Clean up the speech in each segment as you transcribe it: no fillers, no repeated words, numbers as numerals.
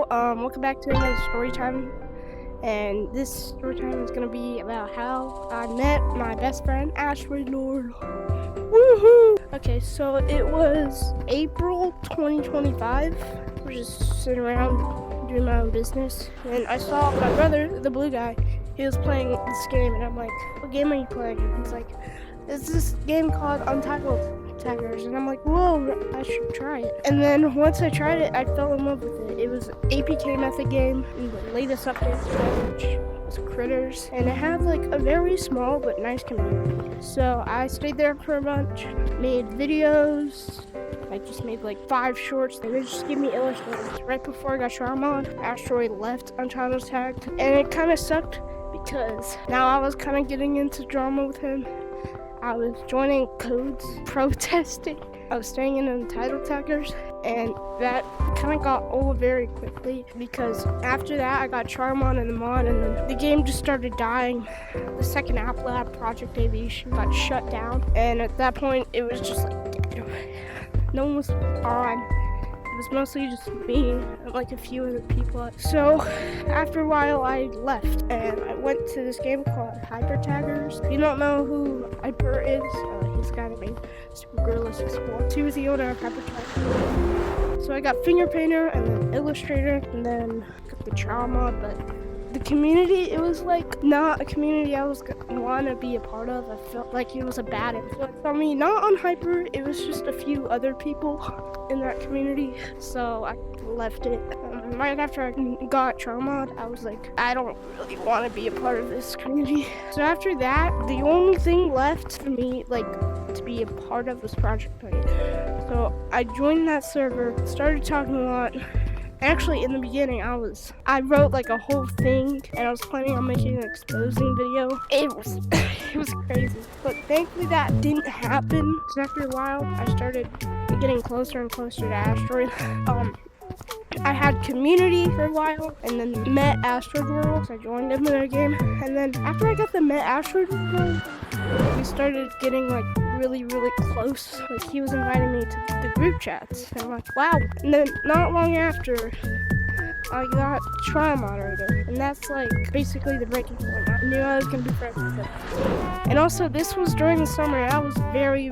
welcome back to another story time. And this story time is gonna be about how I met my best friend, Asteroid Lord. Woohoo! Okay, so it was April 2025. We're just sitting around doing my own business, and I saw my brother, the blue guy. He was playing this game, and I'm like, "What game are you playing?" And he's like, "It's this game called Untitled Taggers," and I'm like, "Whoa, I should try it." And then once I tried it, I fell in love with it. It was APK method game, and the latest update, which was Critters, and it had like a very small but nice community. So I stayed there for a bunch, made videos. I just made like 5 shorts. They would just give me illustrators. Right before I got Charmod, Asteroid left Untitled Tagged, and it kind of sucked because now I was kind of getting into drama with him. I was joining codes, protesting. I was staying in Untitled Taggers, and that kind of got old very quickly because after that I got Charmon in the mod, and then the game just started dying. The second app lab, Project Aviation, got shut down, and at that point it was just like, no one was on. It was mostly just me and like a few other people. So after a while I left and I went to this game called Hyper Taggers. If you don't know who Hyper is, he's a guy named Super Gorilla 64. He was the owner of Hyper Taggers. So I got Finger Painter and then Illustrator and then got the Child mod, but the community, it was like not a community I was want to be a part of. I felt like it was a bad influence on me. Not on Hyper, it was just a few other people in that community, so I left it. Right after I got Charmod, I was like, I don't really want to be a part of this community. So after that, the only thing left for me like to be a part of was Project Play. So I joined that server, started talking a lot. Actually, in the beginning, I wrote like a whole thing, and I was planning on making an exposing video. It was crazy, but thankfully that didn't happen. So after a while, I started getting closer and closer to Asteroid. I had community for a while, and then met Asteroid World, so I joined him in their game. And then after I got the met Asteroid World, we started getting like really close. Like he was inviting me to the group chats, and I'm like, wow. And then not long after, I got Trial Moderator, and that's like basically the breaking point. I knew I was gonna be friends with him. And also, this was during the summer, and I was very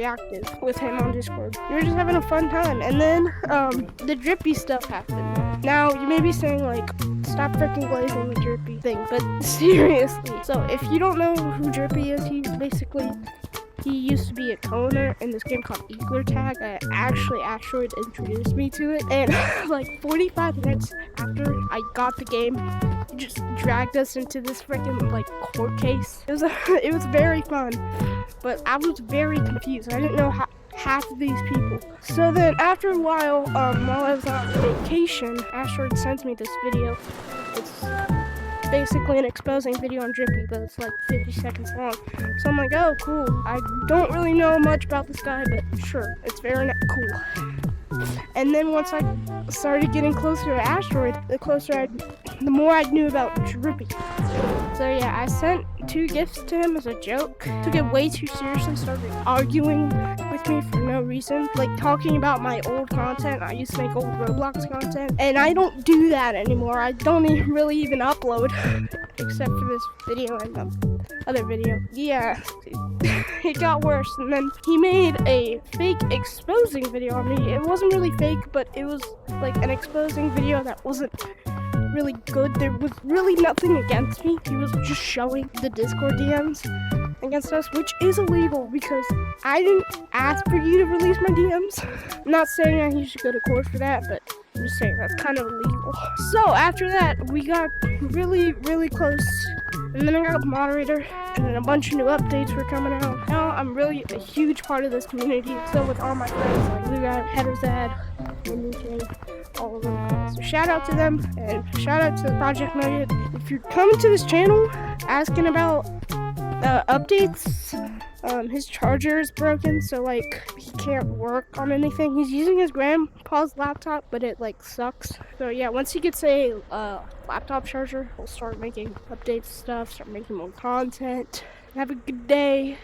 active with him on Discord. We were just having a fun time, and then the Drippy stuff happened. Now you may be saying like, stop freaking glazing the Drippy thing, but seriously. So if you don't know who Drippy is, he used to be a co-owner in this game called Eagler Tag. Actually, Asteroid introduced me to it, and like 45 minutes after I got the game, he just dragged us into this freaking like court case. It was very fun, but I was very confused. I didn't know half of these people. So then after a while, while I was on vacation, Asteroid sent me this video. It's basically an exposing video on Drippy, but it's like 50 seconds long. So I'm like, oh, cool. I don't really know much about this guy, but sure, it's very cool. And then once I started getting closer to Asteroid, the more I knew about Drippy. So yeah, I sent 2 gifts to him as a joke. Took it way too seriously, started arguing with me for no reason. Like talking about my old content. I used to make old Roblox content, and I don't do that anymore. I don't really even upload, except for this video and the other video. Yeah, it got worse, and then he made a fake exposing video on me. It wasn't really fake, but it was like an exposing video that wasn't really good. There was really nothing against me. He was just showing the Discord DMs against us, which is illegal because I didn't ask for you to release my DMs. I'm not saying that you should go to court for that, but I'm just saying that's kind of illegal. So after that, we got really close, and then I got a moderator, and then a bunch of new updates were coming out. Now I'm really a huge part of this community, so with all my friends like Blue Guy, Headerzad, and all of them. So shout out to them, and shout out to Project Nugget. If you're coming to this channel asking about updates, his charger is broken, so like he can't work on anything. He's using his grandpa's laptop, but it like sucks. So yeah, once he gets a laptop charger, we'll start making updates stuff, start making more content. Have a good day.